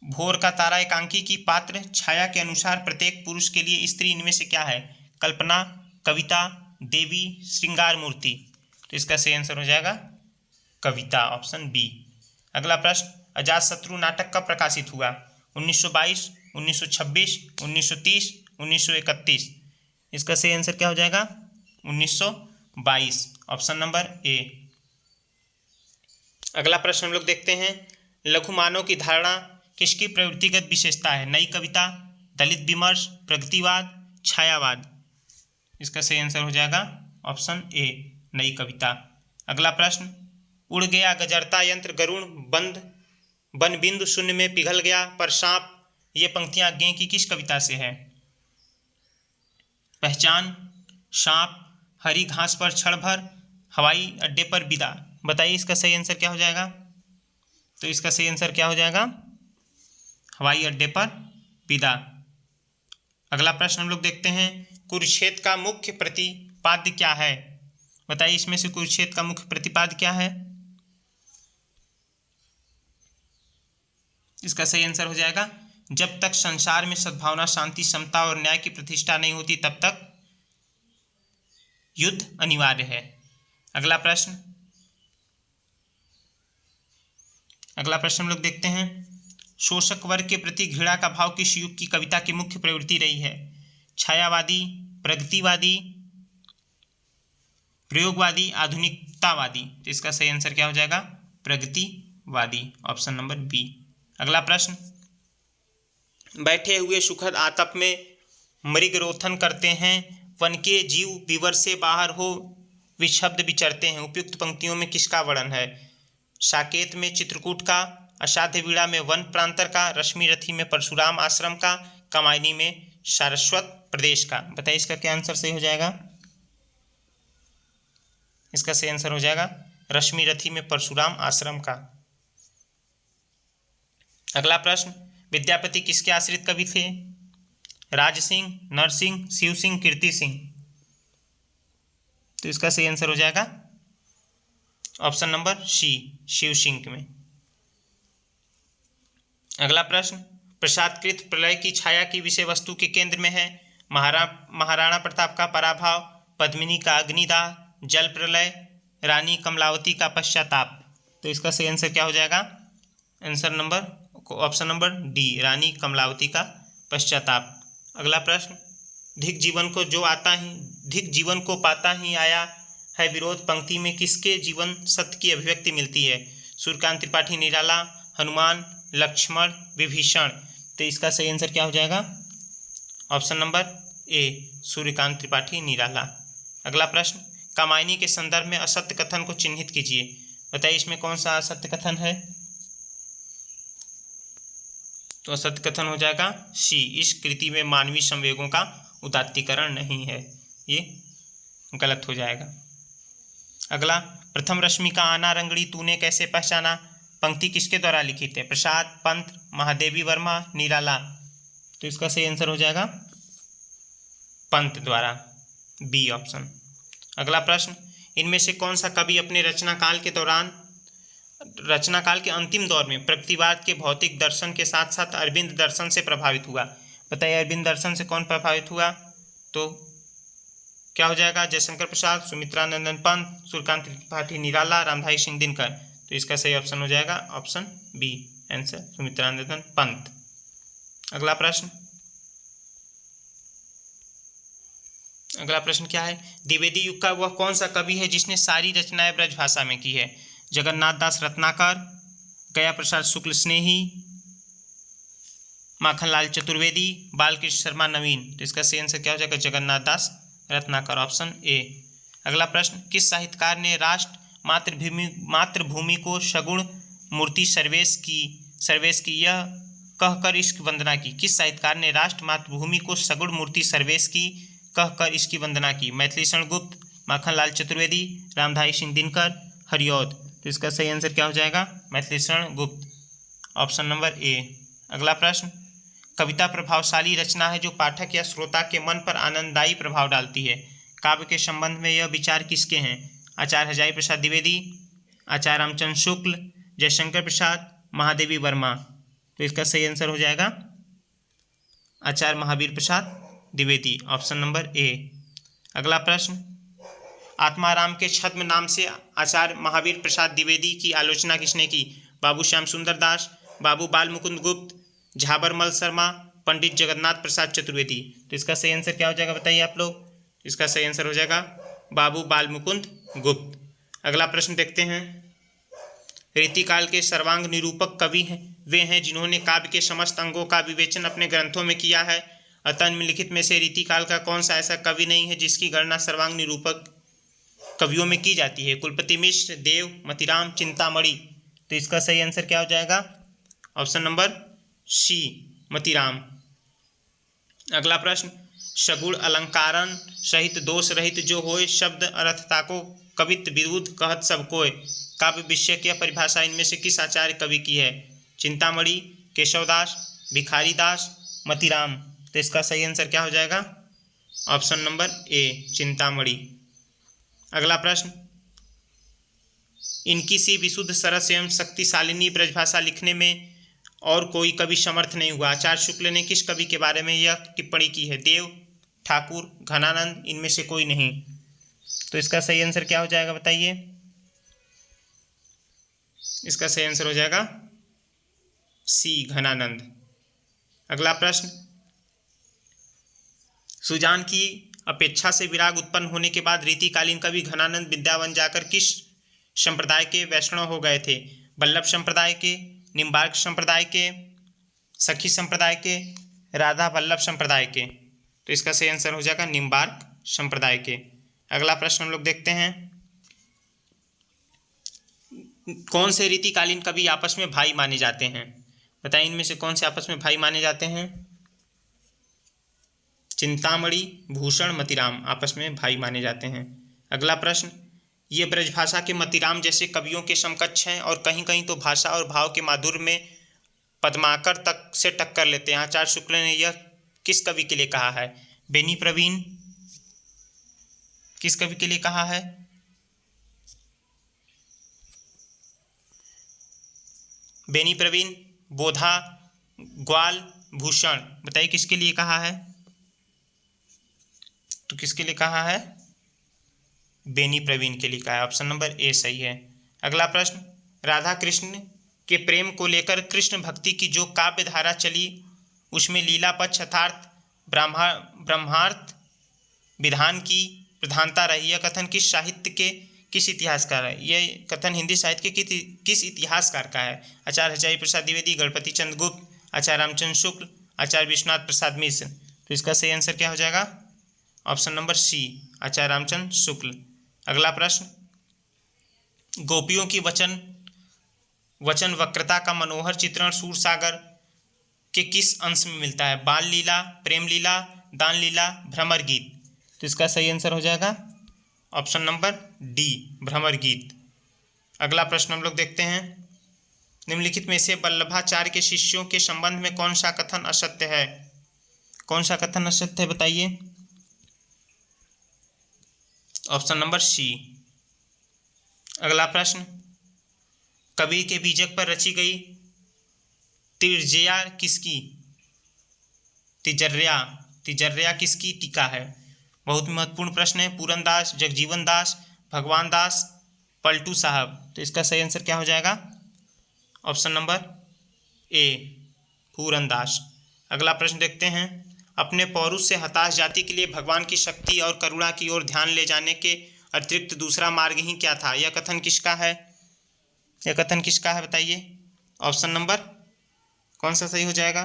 भोर का तारा एकांकी की पात्र छाया के अनुसार प्रत्येक पुरुष के लिए स्त्री इनमें से क्या है? कल्पना, कविता, देवी, श्रृंगार मूर्ति। तो इसका सही आंसर हो जाएगा कविता, ऑप्शन बी। अगला प्रश्न, अजातशत्रु नाटक कब प्रकाशित हुआ? 1922, 1926, 1930, 1931। इसका सही आंसर क्या हो जाएगा? 1922, ऑप्शन नंबर ए। अगला प्रश्न हम लोग देखते हैं, लघु मानव की धारणा किसकी प्रवृत्तिगत विशेषता है? नई कविता, दलित विमर्श, प्रगतिवाद, छायावाद। इसका सही आंसर हो जाएगा ऑप्शन ए, नई कविता। अगला प्रश्न, उड़ गया गजरता यंत्र गरुण बंद बन बिंदु शून्य में पिघल गया पर सांप। ये पंक्तियां गे की किस कविता से है? पहचान, सांप, हरी घास पर क्षण भर, हवाई अड्डे पर विदा। बताइए इसका सही आंसर क्या हो जाएगा? तो इसका सही आंसर क्या हो जाएगा? हवाई अड्डे पर विदा। अगला प्रश्न हम लोग देखते हैं, कुरुक्षेत्र का मुख्य प्रतिपाद्य क्या है? बताइए इसमें से कुरुक्षेत्र का मुख्य प्रतिपाद्य क्या है? इसका सही आंसर हो जाएगा, जब तक संसार में सद्भावना, शांति, समता और न्याय की प्रतिष्ठा नहीं होती तब तक युद्ध अनिवार्य है। अगला प्रश्न हम लोग देखते हैं, शोषक वर्ग के प्रति घृणा का भाव किस युग की कविता की मुख्य प्रवृत्ति रही है? छायावादी, प्रगतिवादी, प्रयोगवादी, आधुनिकतावादी। तो इसका सही आंसर क्या हो जाएगा? प्रगतिवादी, ऑप्शन नंबर बी। अगला प्रश्न, बैठे हुए सुखद आतप में मृगरोथन करते हैं, वन के जीव विवर से बाहर हो विशब्द विचरते हैं। उपयुक्त पंक्तियों में किसका वर्णन है? साकेत में चित्रकूट का, असाध्य वीणा में वन प्रांतर का, रश्मि रथी में परशुराम आश्रम का, कामायनी में सारस्वत प्रदेश का। बताइए इसका क्या आंसर सही हो जाएगा? इसका सही आंसर हो जाएगा रश्मि रथी में परशुराम आश्रम का। अगला प्रश्न, विद्यापति किसके आश्रित कवि थे? राज सिंह, नरसिंह, शिव सिंह, कीर्ति सिंह। तो इसका सही आंसर हो जाएगा option number C, Shiv Singh में। अगला प्रश्न, प्रसादकृत प्रलय की छाया की विषय वस्तु के केंद्र में है महाराणा प्रताप का पराभव, पद्मिनी का अग्निदाह, जल प्रलय, रानी कमलावती का पश्चाताप। तो इसका सही आंसर क्या हो जाएगा? Answer number option number D, Rani Kamlavati का पश्चाताप। अगला प्रश्न, धिक जीवन को पाता ही आया है विरोध पंक्ति में किसके जीवन सत्य की अभिव्यक्ति मिलती है? सूर्यकांत त्रिपाठी निराला, हनुमान, लक्ष्मण, विभीषण। तो इसका सही आंसर क्या हो जाएगा? Option number A, Suryakant Tripathi Nirala. अगला प्रश्न, कामायनी के संदर्भ में असत्य कथन को चिन्हित कीजिए। बताइए इसमें कौन सा असत्य कथन है? तो असत्य कथन हो जाएगा सी, इस कृति में मानवीय संवेगों का उदात्तीकरण नहीं है, ये गलत हो जाएगा। अगला, प्रथम रश्मि का आना रंगड़ी तूने कैसे पहचाना, पंक्ति किसके द्वारा लिखित है? प्रसाद, पंत, महादेवी वर्मा, निराला। तो इसका सही आंसर हो जाएगा पंत द्वारा, बी ऑप्शन। अगला प्रश्न, इनमें से कौन सा कवि अपने रचनाकाल के अंतिम दौर में प्रकृतिवाद के भौतिक दर्शन के साथ साथ अरविंद दर्शन से प्रभावित हुआ? बताइए अरविंद दर्शन से कौन प्रभावित हुआ? तो क्या हो जाएगा? जयशंकर प्रसाद, सुमित्रानंदन पंत, सूर्यकांत त्रिपाठी निराला, रामधारी सिंह दिनकर। तो इसका सही ऑप्शन हो जाएगा option B, answer Sumitranandan Pant. अगला प्रश्न क्या है? द्विवेदी युग का वह कौन सा कवि है जिसने सारी रचनाएं ब्रजभाषा में की है? जगन्नाथ दास रत्नाकर, गया प्रसाद शुक्ल स्नेही, माखनलाल चतुर्वेदी, बालकृष्ण शर्मा नवीन। तो इसका सही आंसर क्या हो जाएगा? जगन्नाथ दास रत्नाकर, ऑप्शन ए। अगला प्रश्न, किस साहित्यकार ने राष्ट्र मातृभूमि को सगुण मूर्ति सर्वेश की यह कहकर इसकी वंदना की? किस साहित्यकार ने राष्ट्र मातृभूमि को सगुण मूर्ति सर्वेश की कहकर इसकी वंदना की? मैथिलीशरण गुप्त, माखनलाल चतुर्वेदी, रामधारी सिंह दिनकर, हरिऔध। तो इसका सही आंसर क्या हो जाएगा? मैथिलीशरण गुप्त, ऑप्शन नंबर ए। अगला प्रश्न, कविता प्रभावशाली रचना है जो पाठक या श्रोता के मन पर आनंददायी प्रभाव डालती है। काव्य के संबंध में यह विचार किसके हैं? आचार्य हजारी प्रसाद द्विवेदी, आचार्य रामचंद्र शुक्ल, जयशंकर प्रसाद, महादेवी वर्मा। तो इसका सही आंसर हो जाएगा आचार्य महावीर प्रसाद द्विवेदी, ऑप्शन नंबर ए। अगला प्रश्न, आत्माराम के छद्म नाम से आचार्य महावीर प्रसाद द्विवेदी की आलोचना किसने की? बाबू श्याम सुंदर दास, बाबू बाल मुकुंद गुप्त, झाबरमल शर्मा, पंडित जगन्नाथ प्रसाद चतुर्वेदी। तो इसका सही आंसर क्या हो जाएगा बताइए आप लोग? इसका सही आंसर हो जाएगा बाबू बाल मुकुंद गुप्त। अगला प्रश्न देखते हैं, रीतिकाल के सर्वांग निरूपक कवि हैं वे हैं जिन्होंने काव्य के समस्त अंगों का विवेचन अपने ग्रंथों में किया है। अतः निम्नलिखित में से रीतिकाल का कौन सा ऐसा कवि नहीं है जिसकी गणना सर्वांग निरूपक कवियों में की जाती है? कुलपति मिश्र, देव, मतिराम, चिंतामणि। तो इसका सही आंसर क्या हो जाएगा? Option number C, Matiram. अगला प्रश्न, सगुण अलंकारण सहित दोष रहित जो होए शब्द अर्थता को कवित्व विरुद्ध कहत सब कोय। काव्य विषय की परिभाषा इनमें से किस आचार्य कवि की है? चिंतामणि, केशवदास, भिखारी दास, मतिराम। तो इसका सही आंसर क्या हो जाएगा? ऑप्शन नंबर ए, चिंतामणि। अगला प्रश्न, इनकी सी विशुद्ध सरस एवं शक्तिशालिनी ब्रजभाषा लिखने में और कोई कवि समर्थ नहीं हुआ। आचार्य शुक्ल ने किस कवि के बारे में यह टिप्पणी की है? देव, ठाकुर, घनानंद, इनमें से कोई नहीं। तो इसका सही आंसर क्या हो जाएगा बताइए? इसका सही आंसर हो जाएगा सी, घनानंद। अगला प्रश्न, सुजान की अपेक्षा से विराग उत्पन्न होने के बाद रीतिकालीन कवि घनानंद विद्यावन जाकर किस संप्रदाय के वैष्णव हो गए थे? वल्लभ संप्रदाय के, निम्बार्क संप्रदाय के, सखी संप्रदाय के, राधा वल्लभ संप्रदाय के। तो इसका सही आंसर हो जाएगा निम्बार्क संप्रदाय के। अगला प्रश्न हम लोग देखते हैं, कौन से रीतिकालीन कवि आपस में भाई माने जाते हैं? बताइए इनमें से कौन से आपस में भाई माने जाते हैं? चिंतामणि, भूषण, मतीराम आपस में भाई माने जाते हैं। अगला प्रश्न, ये ब्रजभाषा के मतीराम जैसे कवियों के समकक्ष हैं और कहीं कहीं तो भाषा और भाव के माधुर्य में पद्माकर तक से टक्कर लेते हैं। आचार्य शुक्ल ने यह किस कवि के लिए कहा है? बेनी प्रवीण किस कवि के लिए कहा है? बेनी प्रवीण, बोधा, ग्वाल, भूषण, बताइए किसके लिए कहा है? तो किसके लिए कहा है? बेनी प्रवीण के लिए कहा है। ऑप्शन नंबर ए सही है। अगला प्रश्न, राधा कृष्ण के प्रेम को लेकर कृष्ण भक्ति की जो काव्य धारा चली उसमें लीला पक्ष अर्थात ब्रह्मार्थ विधान की प्रधानता रही। यह कथन किस साहित्य के किस इतिहासकार है? यह कथन हिंदी साहित्य के किस इतिहासकार का है? आचार्य हजारी प्रसाद द्विवेदी, गणपति चंद्र गुप्त, आचार्य रामचंद्र शुक्ल, आचार्य विश्वनाथ प्रसाद मिश्र। तो इसका सही आंसर क्या हो जाएगा? ऑप्शन नंबर सी, आचार्य रामचंद्र शुक्ल। अगला प्रश्न, गोपियों की वचन वक्रता का मनोहर चित्रण सूरसागर के किस अंश में मिलता है? बाल लीला, प्रेम लीला, दान लीला, भ्रमर गीत। तो इसका सही आंसर हो जाएगा ऑप्शन नंबर डी, भ्रमर गीत। अगला प्रश्न हम लोग देखते हैं, निम्नलिखित में से वल्लभाचार्य के शिष्यों के संबंध में कौन सा कथन असत्य है? कौन सा कथन असत्य है बताइए? Option number C. अगला प्रश्न, कबीर के बीजक पर रची गई तिजर्या किसकी? तिजर्या किसकी टीका है? बहुत महत्वपूर्ण प्रश्न है। पूरनदास, जगजीवन दास, भगवान दास, पलटू साहब। तो इसका सही आंसर क्या हो जाएगा? ऑप्शन नंबर ए, पूरनदास। अगला प्रश्न देखते हैं, अपने पौरुष से हताश जाति के लिए भगवान की शक्ति और करुणा की ओर ध्यान ले जाने के अतिरिक्त दूसरा मार्ग ही क्या था? यह कथन किसका है? यह कथन किसका है बताइए? ऑप्शन नंबर कौन सा सही हो जाएगा?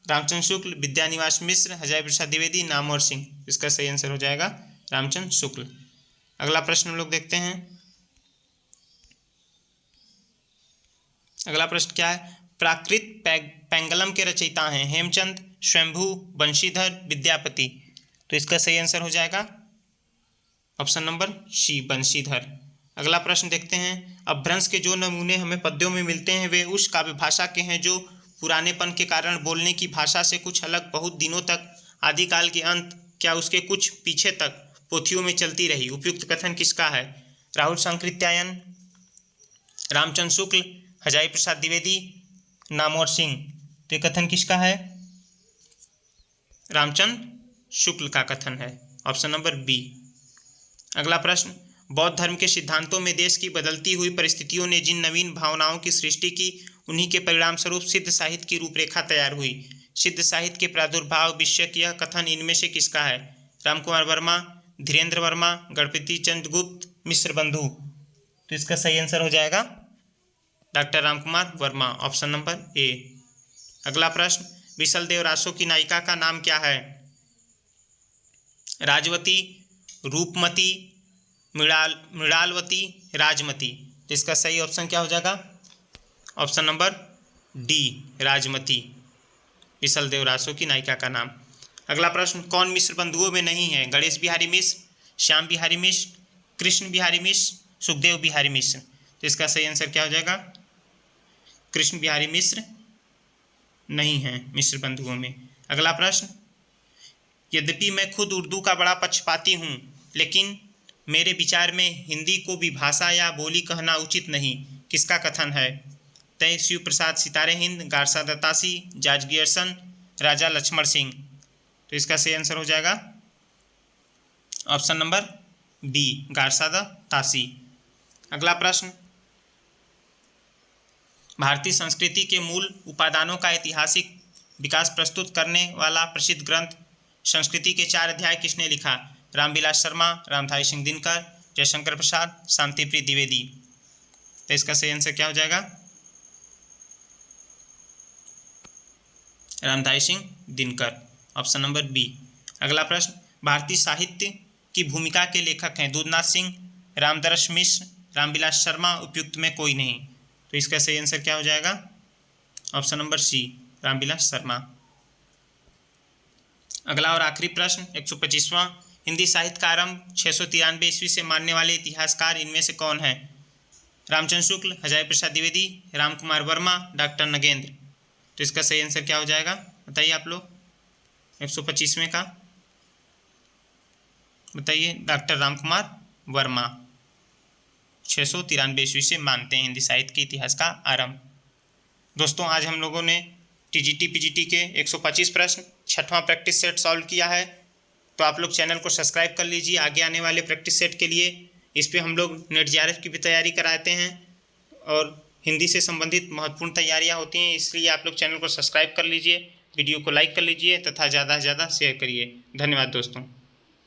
रामचंद्र शुक्ल, विद्यानिवास मिश्र, हजारी प्रसाद द्विवेदी, नामवर सिंह। इसका सही आंसर हो जाएगा रामचंद्र शुक्ल। अगला प्रश्न हम लोग देखते हैं, अगला प्रश्न क्या है? प्राकृत पेंगलम के रचयिता हैं हेमचंद, स्वयंभू, बंशीधर, विद्यापति। तो इसका सही आंसर हो जाएगा ऑप्शन नंबर सी, बंशीधर। अगला प्रश्न देखते हैं, अपभ्रंश के जो नमूने हमें पद्यों में मिलते हैं वे उस काव्य भाषा के हैं जो पुरानेपन के कारण बोलने की भाषा से कुछ अलग बहुत दिनों तक आदिकाल के अंत क्या उसके कुछ पीछे तक पोथियों में चलती रही। उपयुक्त कथन किसका है? राहुल सांकृत्यायन, रामचंद्र शुक्ल, हजारी प्रसाद द्विवेदी, नामवर सिंह। तो कथन किसका है? रामचंद्र शुक्ल का कथन है, ऑप्शन नंबर बी। अगला प्रश्न, बौद्ध धर्म के सिद्धांतों में देश की बदलती हुई परिस्थितियों ने जिन नवीन भावनाओं की सृष्टि की उन्हीं के परिणाम स्वरूप सिद्ध साहित्य की रूपरेखा तैयार हुई। सिद्ध साहित्य के प्रादुर्भाव विषयक यह कथन इनमें से किसका है? रामकुमार वर्मा, धीरेन्द्र वर्मा, गणपति चंद्र गुप्त, मिश्र बंधु। तो इसका सही आंसर हो जाएगा doctor Ramkumar Verma, option number ए। अगला प्रश्न, विसल देव रासो की नायिका का नाम क्या है? राजवती, रूपमती, मृणालवती, राजमती। तो इसका सही ऑप्शन क्या हो जाएगा? Option number D, Rajmati, Visal Dev Raso की नायिका का नाम। अगला प्रश्न, कौन मिश्र बंधुओं में नहीं है? गणेश बिहारी मिश्र, श्याम बिहारी मिश्र, कृष्ण बिहारी मिश्र, सुखदेव बिहारी मिश्र। तो इसका सही आंसर क्या हो जाएगा? कृष्ण बिहारी मिश्र नहीं है मिश्र बंधुओं में। अगला प्रश्न, यद्यपि मैं खुद उर्दू का बड़ा पक्षपाती हूँ लेकिन मेरे विचार में हिंदी को भी भाषा या बोली कहना उचित नहीं। किसका कथन है? तय शिव प्रसाद सितारे हिंद, गारसा दत्तासी, जॉर्ज गियर्सन, राजा लक्ष्मण सिंह। तो इसका सही आंसर हो जाएगा ऑप्शन नंबर बी, गारसा दत्तासी। अगला प्रश्न, भारतीय संस्कृति के मूल उपादानों का ऐतिहासिक विकास प्रस्तुत करने वाला प्रसिद्ध ग्रंथ संस्कृति के 4 अध्याय किसने लिखा? रामविलास शर्मा, रामधारी सिंह दिनकर, जयशंकर प्रसाद, शांतिप्रिय द्विवेदी। तो इसका सही आंसर क्या हो जाएगा? Ramdhari Singh Dinkar, option number B. अगला प्रश्न, भारतीय साहित्य की भूमिका के लेखक हैं दूधनाथ सिंह, रामदरस मिश्र, रामविलास शर्मा, उपयुक्त में कोई नहीं। तो इसका सही आंसर क्या हो जाएगा? Option number C, Ramvilas Sharma. अगला और आखिरी प्रश्न 125वां, हिंदी साहित्य का आरंभ 693 ईस्वी से मानने वाले इतिहासकार इनमें से कौन है? रामचंद्र शुक्ल, हजारी प्रसाद द्विवेदी, राम कुमार वर्मा, डॉक्टर नगेंद्र। तो इसका सही आंसर क्या हो जाएगा बताइए आप लोग? 125वें का बताइए। डॉक्टर राम कुमार वर्मा 693 ईस्वी से मानते हैं हिंदी साहित्य के इतिहास का आरंभ। दोस्तों आज हम लोगों ने टीजीटी पीजीटी के 125 प्रश्न 6वां प्रैक्टिस सेट सॉल्व किया है। तो आप लोग चैनल को सब्सक्राइब कर लीजिए आगे आने वाले प्रैक्टिस सेट के लिए। इस पे हम लोग नेट जेआरएफ की भी तैयारी कराते हैं और हिंदी से संबंधित महत्वपूर्ण तैयारियां होती हैं, इसलिए आप लोग चैनल को सब्सक्राइब कर लीजिए, वीडियो को लाइक कर लीजिए तथा ज़्यादा से ज़्यादा शेयर करिए। धन्यवाद दोस्तों।